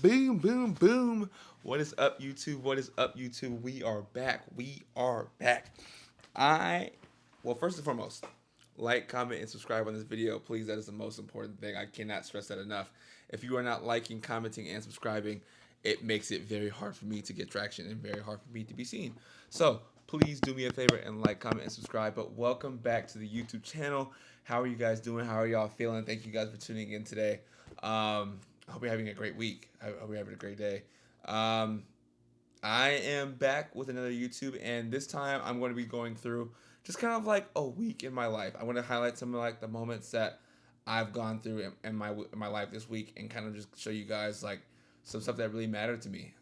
Boom, boom, boom. What is up, YouTube? What is up, YouTube? We are back. We are back. Well, first and foremost, like, comment, and subscribe on this video. Please, that is the most important thing. I cannot stress that enough. If you are not liking, commenting, and subscribing, it makes it very hard for me to get traction and very hard for me to be seen. So, please do me a favor and like, comment, and subscribe. But welcome back to the YouTube channel. How are you guys doing? How are y'all feeling? Thank you guys for tuning in today. I hope you're having a great week. I hope you're having a great day. Um, I am back with another YouTube, and this time I'm going to be going through just kind of like a week in my life. I want to highlight some of like the moments that I've gone through in my life this week, and kind of just show you guys like some stuff that really mattered to me.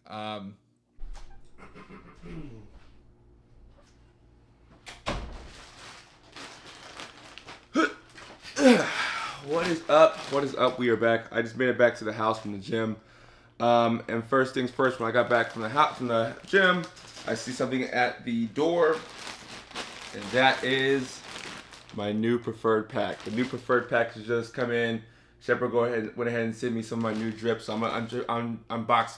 What is up? What is up? We are back. I just made it back to the house from the gym. And first things first, when I got back from the gym, I see something at the door, and that is my new preferred pack. The new preferred pack has just come in. Shepard went ahead and sent me some of my new drips. So I'm unbag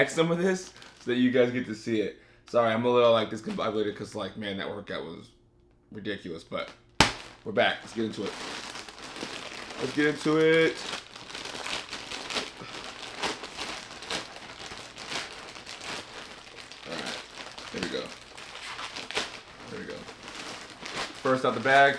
some of this so that you guys get to see it. Sorry, I'm a little like discombobulated because like man, that workout was ridiculous, but we're back. Let's get into it. Let's get into it. Alright. There we go. There we go. First out the bag.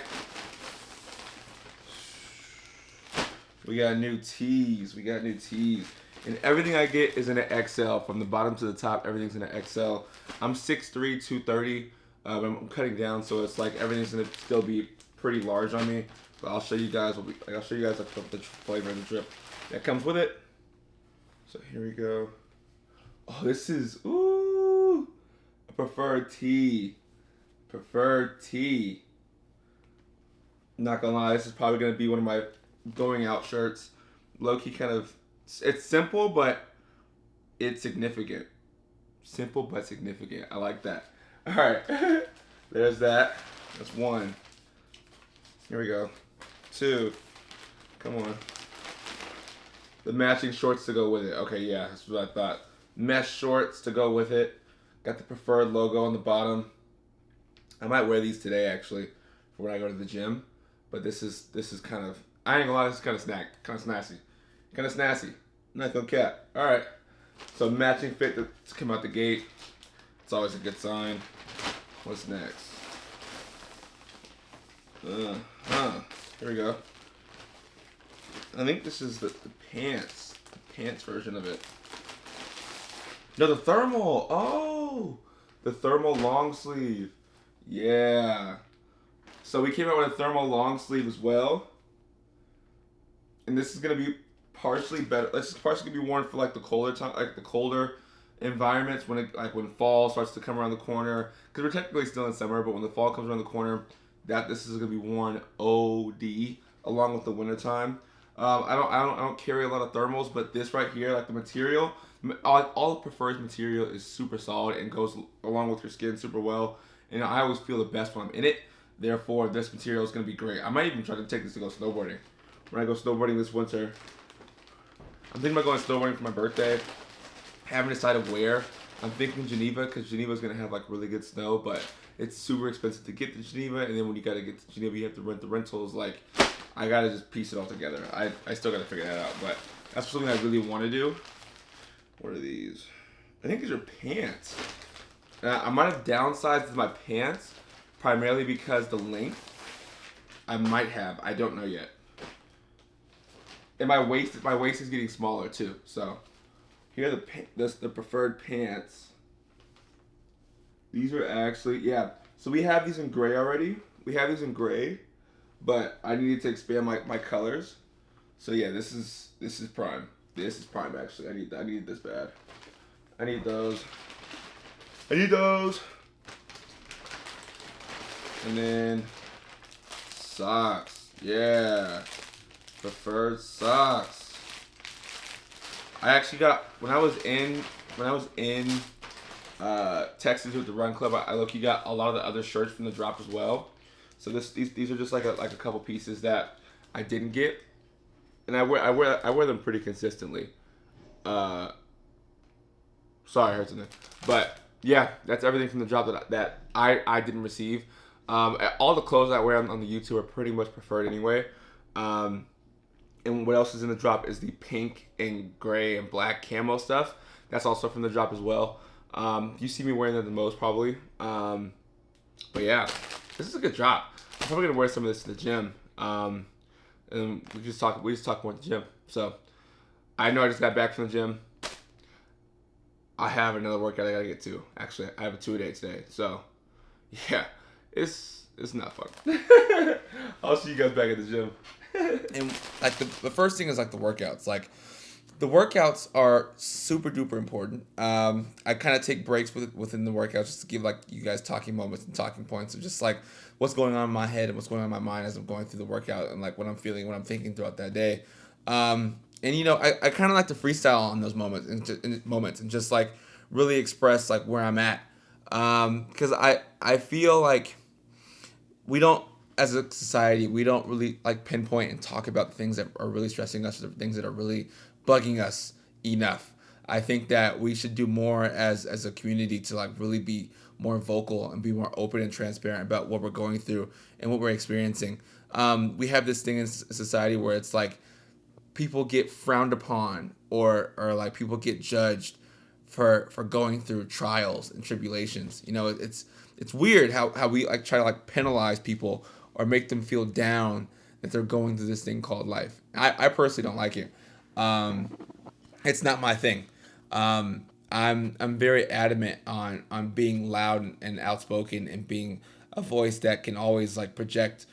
We got new tees. We got new tees. And everything I get is in an XL. From the bottom to the top, everything's in an XL. I'm 6'3", 230. I'm cutting down, so it's like everything's gonna still be pretty large on me. But I'll show you guys I'll show you guys the flavor of the drip that comes with it. So here we go. Oh, this is a preferred tee. Preferred tee. Not gonna lie, this is probably gonna be one of my going out shirts. Low key kind of, it's simple but it's significant. Simple but significant. I like that. All right, there's that. That's one. Here we go. Two. Come on. The matching shorts to go with it. Okay, yeah, that's what I thought. Mesh shorts to go with it. Got the preferred logo on the bottom. I might wear these today actually for when I go to the gym. But this is kind of, I ain't gonna lie, this is kind of snazzy. Not gonna cap. All right. So matching fit to come out the gate. It's always a good sign. What's next? Here we go. I think this is the pants version of it. No, the thermal. Oh, the thermal long sleeve. Yeah. So we came out with a thermal long sleeve as well. And this is gonna be partially better. This is partially gonna be worn for like the colder time, like the colder environments when when fall starts to come around the corner. Because we're technically still in summer, but when the fall comes around the corner, this is gonna be worn OD along with the winter time. I don't carry a lot of thermals, but this right here, like the material, all the preferred material is super solid and goes along with your skin super well. And I always feel the best when I'm in it. Therefore, this material is gonna be great. I might even try to take this to go snowboarding. When I go snowboarding this winter, I'm thinking about going snowboarding for my birthday. Haven't decided where. I'm thinking Geneva because Geneva's gonna have like really good snow, but it's super expensive to get to Geneva, and then when you gotta get to Geneva, you have to rent the rentals. Like, I gotta just piece it all together. I still gotta figure that out, but that's something I really want to do. What are these? I think these are pants. I might have downsized my pants primarily because the length. I might have. I don't know yet. And my waist is getting smaller too. So here are the preferred pants. These are actually, yeah. So we have these in gray already. We have these in gray, but I needed to expand my colors. So yeah, this is prime. This is prime actually. I need this bad. I need those. And then socks. Yeah. Preferred socks. I actually got when I was in Texas with the Run Club. I low-key got a lot of the other shirts from the drop as well. So these are just like a couple pieces that I didn't get. and I wear them pretty consistently. Uh, sorry, I heard something. But yeah, that's everything from the drop that I didn't receive. All the clothes I wear on the YouTube are pretty much preferred anyway. Um, and what else is in the drop is the pink and gray and black camo stuff. That's also from the drop as well. You see me wearing that the most probably. But yeah, this is a good drop. I'm probably gonna wear some of this to the gym. And we just talk more at the gym. So I know I just got back from the gym. I have another workout I gotta get to. Actually, I have a 2-a-day today. So yeah, it's not fun. I'll see you guys back at the gym. And like the first thing is like the workouts. Like the workouts are super duper important. I kind of take breaks within the workouts just to give like you guys talking moments and talking points of just like what's going on in my head and what's going on in my mind as I'm going through the workout and like what I'm feeling, what I'm thinking throughout that day. And you know, I kind of like to freestyle on those moments and just like really express like where I'm at. Because I feel like we don't, as a society, we don't really like pinpoint and talk about the things that are really stressing us, or the things that are really bugging us enough. I think that we should do more as a community to like really be more vocal and be more open and transparent about what we're going through and what we're experiencing. We have this thing in society where it's like people get frowned upon or like people get judged for going through trials and tribulations. You know, it's weird how we like try to like penalize people or make them feel down that they're going through this thing called life. I personally don't like it. It's not my thing. I'm very adamant on being loud and outspoken and being a voice that can always like project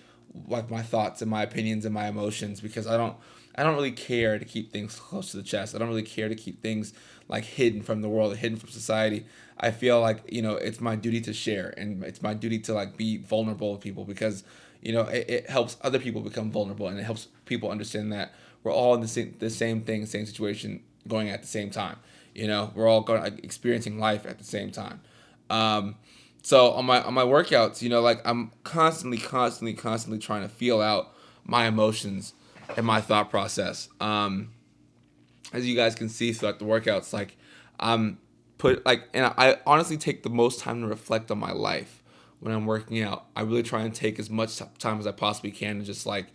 like my thoughts and my opinions and my emotions, because I don't really care to keep things close to the chest. I don't really care to keep things like hidden from the world, hidden from society. I feel like, you know, it's my duty to share, and it's my duty to like be vulnerable with people, because, you know, it helps other people become vulnerable, and it helps people understand that we're all in the same thing, same situation going at the same time. You know, we're all going like, experiencing life at the same time. So on my workouts, you know, like I'm constantly trying to feel out my emotions and my thought process. As you guys can see throughout the workouts, like I'm and I honestly take the most time to reflect on my life when I'm working out. I really try and take as much time as I possibly can and just like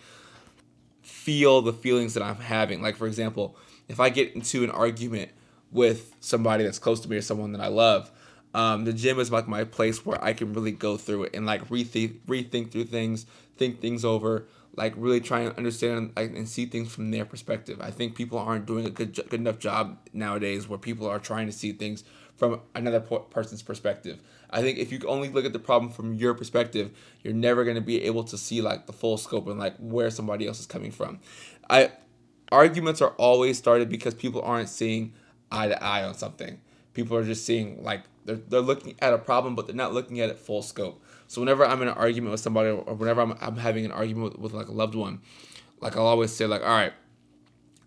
feel the feelings that I'm having. Like, for example, if I get into an argument with somebody that's close to me or someone that I love, the gym is like my place where I can really go through it and like rethink through things, think things over, like really try and understand like, and see things from their perspective. I think people aren't doing a good enough job nowadays where people are trying to see things from another person's perspective. I think if you only look at the problem from your perspective, you're never going to be able to see like the full scope and like where somebody else is coming from. I Arguments are always started because people aren't seeing eye to eye on something. People are just seeing like they're looking at a problem, but they're not looking at it full scope. So whenever I'm in an argument with somebody, or whenever I'm having an argument with like a loved one, like I'll always say like, all right,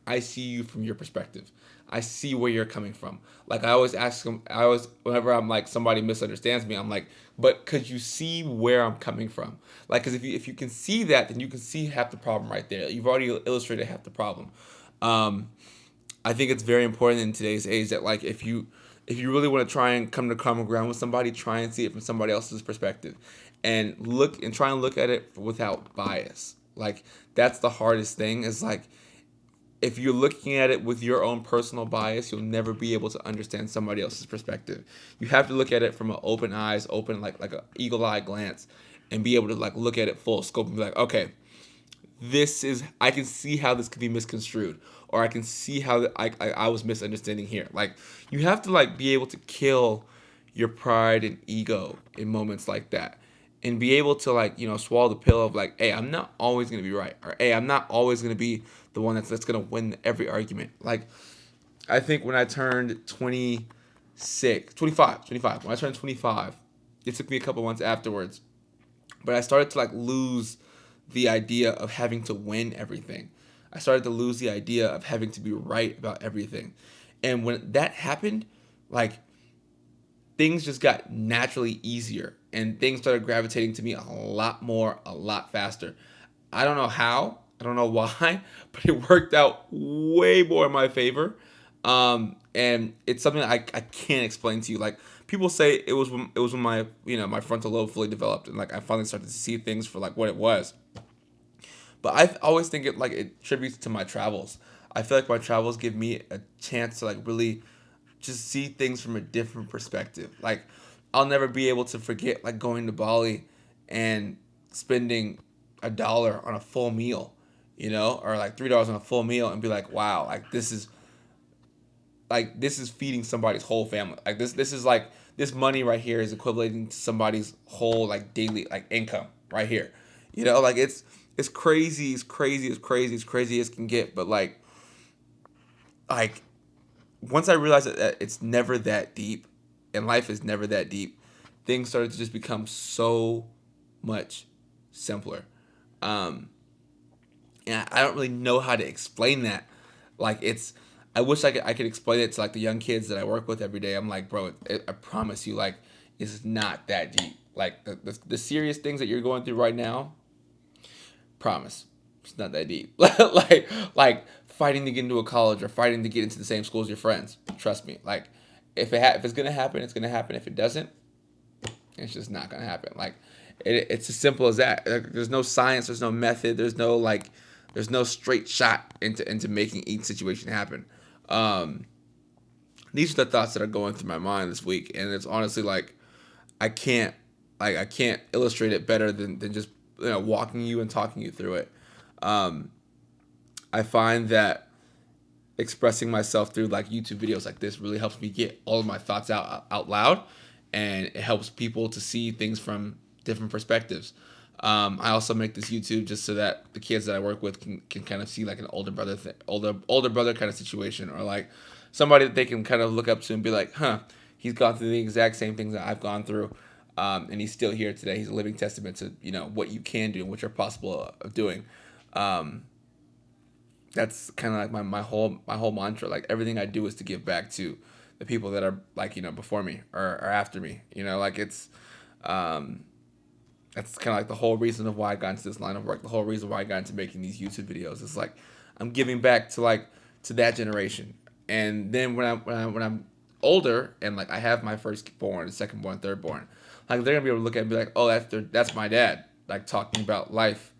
I see you from your perspective. I see where you're coming from. Like I always ask them, whenever I'm like somebody misunderstands me, I'm like, but could you see where I'm coming from? Like, because if you can see that, then you can see half the problem right there. You've already illustrated half the problem. Um, I think it's very important in today's age that like if you really want to try and come to common ground with somebody, try and see it from somebody else's perspective, and try and look at it without bias. Like that's the hardest thing, is like if you're looking at it with your own personal bias, you'll never be able to understand somebody else's perspective. You have to look at it from an open eyes, open like an eagle eye glance, and be able to like look at it full scope and be like, okay, I can see how this could be misconstrued, or I can see how I was misunderstanding here. Like you have to like be able to kill your pride and ego in moments like that, and be able to like, you know, swallow the pill of like, hey, I'm not always gonna be right, or hey, I'm not always gonna be the one that's gonna win every argument. Like I think when I turned 25, when I turned 25, it took me a couple months afterwards, but I started to like lose the idea of having to win everything. I started to lose the idea of having to be right about everything. And when that happened, like things just got naturally easier and things started gravitating to me a lot more, a lot faster. I don't know how. I don't know why, but it worked out way more in my favor. And it's something I can't explain to you. Like people say it was when my my frontal lobe fully developed and like I finally started to see things for like what it was. But I always think it tributes to my travels. I feel like my travels give me a chance to like really just see things from a different perspective. Like I'll never be able to forget like going to Bali and spending $1 on a full meal, or like $3 on a full meal and be like, wow, this is feeding somebody's whole family. Like this is like this money right here is equivalent to somebody's whole like daily like income right here. Like it's crazy, it's crazy, it's crazy, it's crazy as can get. But like once I realized that it's never that deep, and life is never that deep, things started to just become so much simpler. And I don't really know how to explain that. Like I wish I could explain it to like the young kids that I work with every day. I'm like, bro, I promise you, like it's not that deep. Like the serious things that you're going through right now, promise, it's not that deep. like fighting to get into a college or fighting to get into the same school as your friends. Trust me. Like if it's gonna happen, it's gonna happen. If it doesn't, it's just not gonna happen. Like it's as simple as that. Like, there's no science. There's no method. There's no straight shot into making each situation happen. These are the thoughts that are going through my mind this week, and it's honestly like I can't illustrate it better than just walking you and talking you through it. I find that expressing myself through like YouTube videos like this really helps me get all of my thoughts out loud, and it helps people to see things from different perspectives. I also make this YouTube just so that the kids that I work with can kind of see like an older brother older brother kind of situation, or like somebody that they can kind of look up to and be like, huh, he's gone through the exact same things that I've gone through, and he's still here today. He's a living testament to what you can do and what you're possible of doing. That's kind of like my whole mantra. Like everything I do is to give back to the people that are like before me or after me. Like it's that's kind of like the whole reason of why I got into this line of work. The whole reason why I got into making these YouTube videos. It's like I'm giving back to that generation. And then when I'm older and like I have my firstborn, secondborn, thirdborn, like they're gonna be able to look at it and be like, oh, that's my dad, like talking about life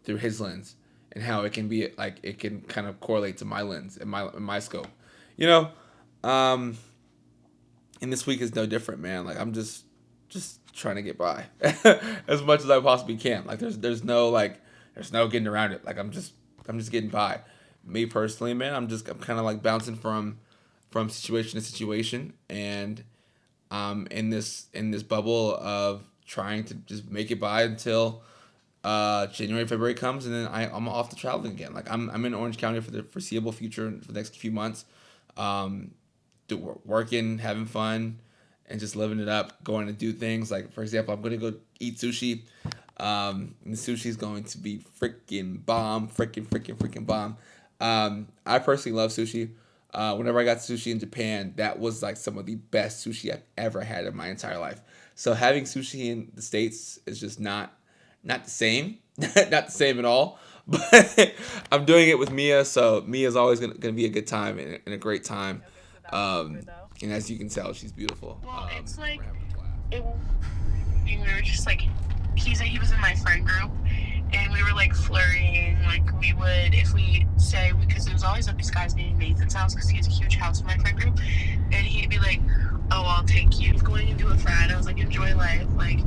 through his lens and how it can be like it can kind of correlate to my lens and my scope, and this week is no different, man. Like I'm just trying to get by as much as I possibly can. Like there's no getting around it. Like I'm just getting by. Me personally, man, I'm kind of like bouncing from situation to situation, and in this bubble of trying to just make it by until January, February comes, and then I'm off to traveling again. Like I'm in Orange County for the foreseeable future for the next few months, working, having fun, and just living it up, going to do things. Like for example, I'm going to go eat sushi. And the sushi is going to be freaking bomb, freaking bomb. I personally love sushi. Whenever I got sushi in Japan, that was like some of the best sushi I've ever had in my entire life. So having sushi in the States is just not the same, not the same at all. But I'm doing it with Mia, so Mia's always gonna be a good time and a great time. And as you can tell, she's beautiful. Well, it's like we were just like he was in my friend group, and we were like flirting. Like we would, if we say, because it was always at this guy's named Nathan's house, because he has a huge house in my friend group, and he'd be like, "Oh, I'll take you." Going into a frat, I was like, "Enjoy life." Like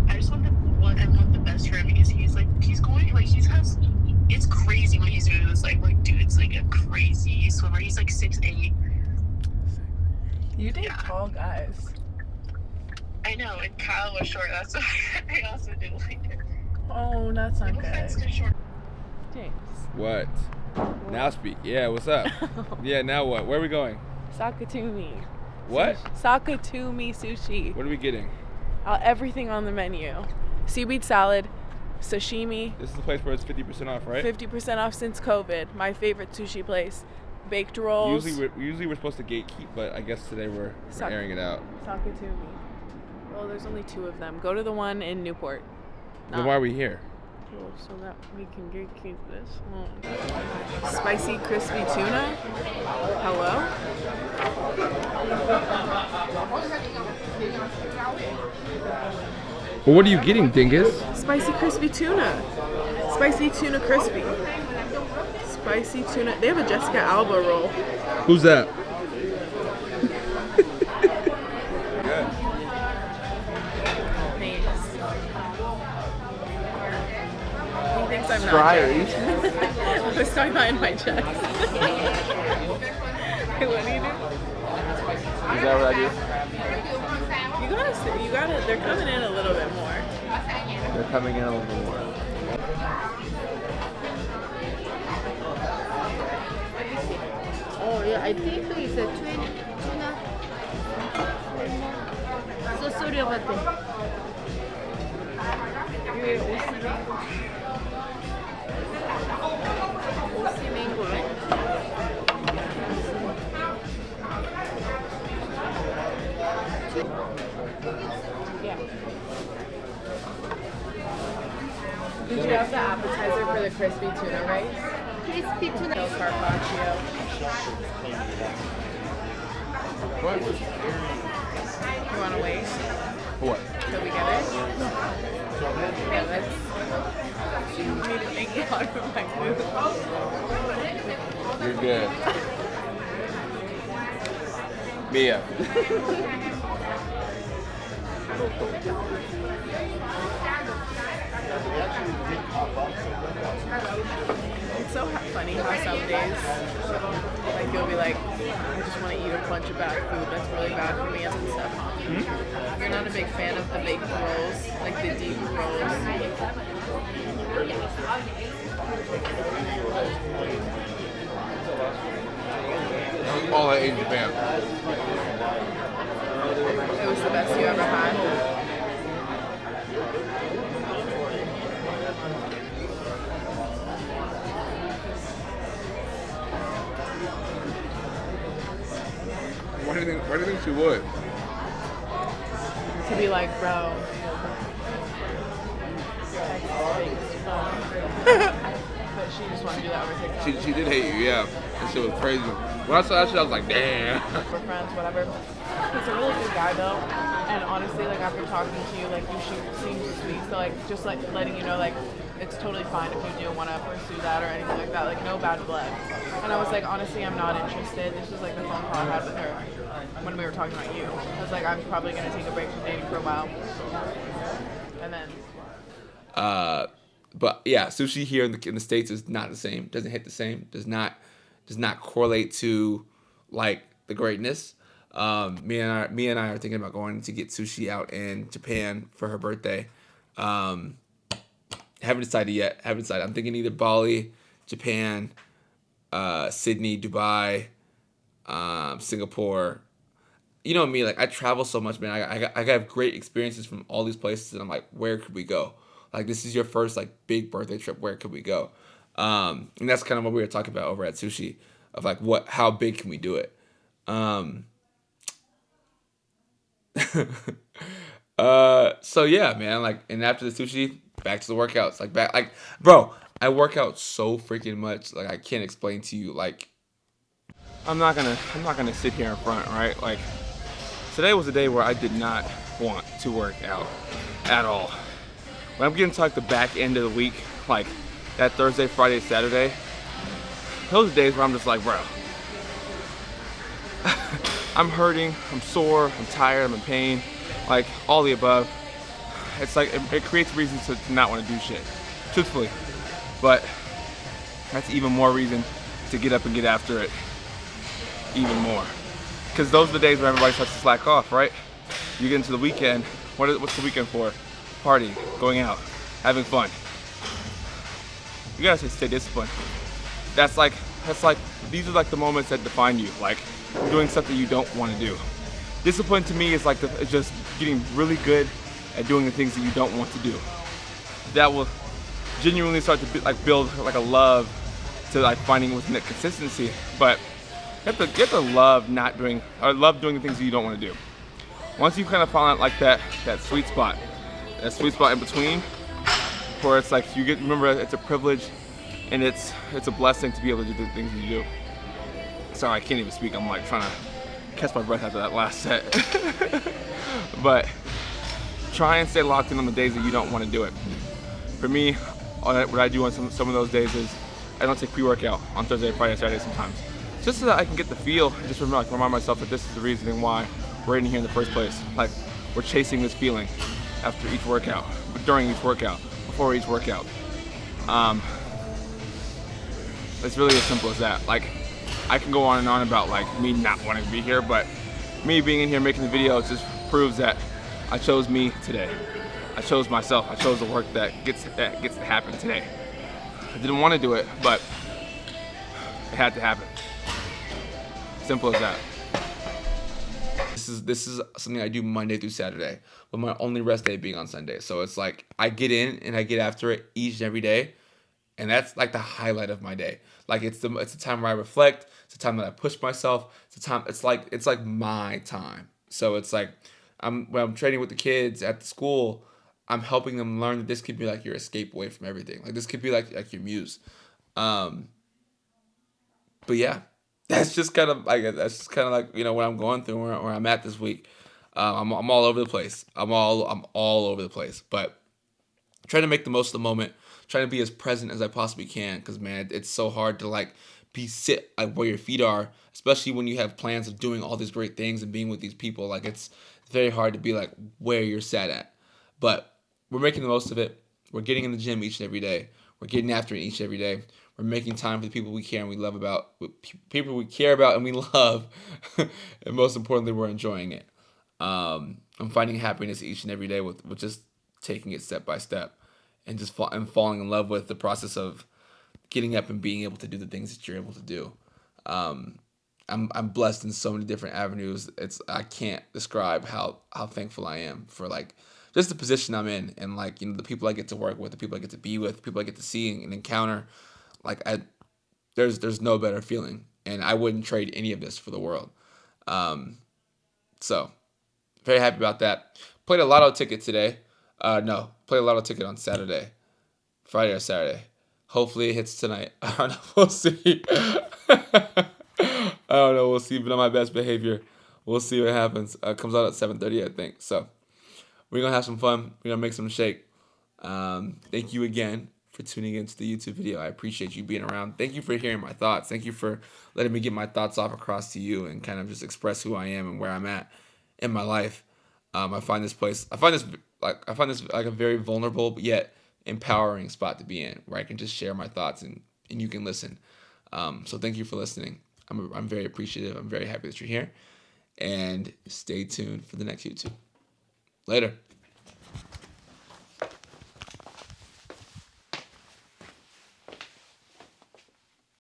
I just want the best for him, because he's going, like it's crazy what he's doing. This like dude's like a crazy swimmer. He's like 6'8". You date tall guys. I know, and Kyle was short. That's why I also didn't like it. Oh, that's not good. James. What? Now speak. Yeah, what's up? Yeah, now what? Where are we going? Sakatumi. What? Sakatumi sushi. What are we getting? Everything on the menu. Seaweed salad, sashimi. This is the place where it's 50% off, right? 50% off since COVID. My favorite sushi place. Baked rolls. Usually we're supposed to gatekeep, but I guess today we're airing it out. Sakatumi. Well, there's only 2 of them. Go to the one in Newport. Then why are we here? Cool, so that we can keep this home. Spicy crispy tuna. Hello? Well, what are you getting, dingus? Spicy crispy tuna. Spicy tuna crispy. Spicy tuna. They have a Jessica Alba roll. Who's that? Good. Thanks. He thinks I'm not Strides. joking. I was talking about in my chest. Hey, what do you do? Is that what I do? You gotta, they're coming in a little bit more. They're coming in a little bit more. Oh yeah, I think it's a tuna. So sorry about that. Osi mango, right? Yeah. Did you have the appetizer for the crispy tuna rice? Crispy tuna. No carpaccio. What? You want to wait What? till we get it? Yeah, let's. You need to make a lot of my food. You're good. Mia. It's so funny how some days, like you'll be like, I just want to eat a bunch of bad food that's really bad for me and stuff. You're not a big fan of the baked rolls, like the deep rolls. All I ate in Japan. It was the best you ever had. Why do you think she would? To be like, bro. But she just wanted to do that over TikTok. She did hate you, yeah. That shit was crazy. When I saw that shit, I was like, damn. We're friends, whatever. He's a really good guy though, and honestly, like after talking to you, like you seem sweet. So like just like letting you know, like it's totally fine if you do want to pursue that or anything like that. Like no bad blood. And I was like, honestly, I'm not interested. This was like the phone call I had with her when we were talking about you. I was like, I'm probably gonna take a break from dating for a while, and then. But yeah, sushi here in the States is not the same. Doesn't hit the same. Does not correlate to like the greatness. Me and I are thinking about going to get sushi out in Japan for her birthday. Haven't decided yet. I'm thinking either Bali, Japan, Sydney, Dubai, Singapore. You know me, like I travel so much, man. I have great experiences from all these places, and I'm like, where could we go? Like this is your first like big birthday trip. Where could we go? And that's kind of what we were talking about over at Sushi, of like how big can we do it? So yeah, man, like, and after the sushi, back to the workouts, bro, I work out so freaking much, like I can't explain to you, like, I'm not gonna sit here in front, right? Like, today was a day where I did not want to work out at all. When I'm getting to like the back end of the week, like that Thursday, Friday, Saturday, those are days where I'm just like, bro, I'm hurting, I'm sore, I'm tired, I'm in pain, like all the above. It's like, it creates reasons to not want to do shit, truthfully. But that's even more reason to get up and get after it even more. Because those are the days where everybody starts to slack off, right? You get into the weekend, what's the weekend for? Partying, going out, having fun. You gotta stay disciplined. That's like, these are like the moments that define you, like doing something you don't want to do. Discipline to me is like it's just getting really good at doing the things that you don't want to do. That will genuinely start to build like a love to like finding within that consistency. But you have to love doing the things that you don't want to do. Once you kind of find out like that sweet spot in between, where it's like remember it's a privilege and it's a blessing to be able to do the things you do. Sorry, I can't even speak. I'm like trying to catch my breath after that last set. But try and stay locked in on the days that you don't want to do it. For me, what I do on some of those days is I don't take pre-workout on Thursday, Friday, Saturday sometimes. Just so that I can get the feel and just remind myself that this is the reasoning why we're in here in the first place. Like, we're chasing this feeling after each workout, during each workout, before each workout. It's really as simple as that. Like, I can go on and on about like me not wanting to be here, but me being in here making the video just proves that I chose me today. I chose myself. I chose the work that gets to happen today. I didn't want to do it, but it had to happen. Simple as that. This is something I do Monday through Saturday, with my only rest day being on Sunday. So it's like I get in and I get after it each and every day, and that's like the highlight of my day. Like it's the time where I reflect. It's the time that I push myself. It's like my time. So it's like when I'm training with the kids at the school, I'm helping them learn that this could be like your escape away from everything. Like this could be like your muse. But yeah, that's just kind of like what I'm going through, where I'm at this week. I'm all over the place. I'm all over the place. But trying to make the most of the moment, trying to be as present as I possibly can, because man, it's so hard to like sit like where your feet are, especially when you have plans of doing all these great things and being with these people. Like it's very hard to be like where you're sat at. But we're making the most of it. We're getting in the gym each and every day. We're getting after it each and every day. We're making time for the people we care and we love about, people we care about and we love, and most importantly, we're enjoying it. I'm finding happiness each and every day with just taking it step by step, and just falling in love with the process of getting up and being able to do the things that you're able to do. I'm blessed in so many different avenues. I can't describe how thankful I am for like just the position I'm in, and like, you know, the people I get to work with, the people I get to be with, the people I get to see and encounter. Like there's no better feeling, and I wouldn't trade any of this for the world. So very happy about that. Played a lotto ticket today. Played a lotto ticket on Friday or Saturday. Hopefully it hits tonight. I don't know. We'll see. I don't know. We'll see. But on my best behavior, we'll see what happens. Comes out at 7:30, I think. So we're gonna have some fun. We're gonna make some shake. Thank you again for tuning into the YouTube video. I appreciate you being around. Thank you for hearing my thoughts. Thank you for letting me get my thoughts off across to you and kind of just express who I am and where I'm at in my life. I find this like a very vulnerable but yet empowering spot to be in, where I can just share my thoughts and you can listen. So thank you for listening. I'm very appreciative. I'm very happy that you're here, and stay tuned for the next YouTube. Later.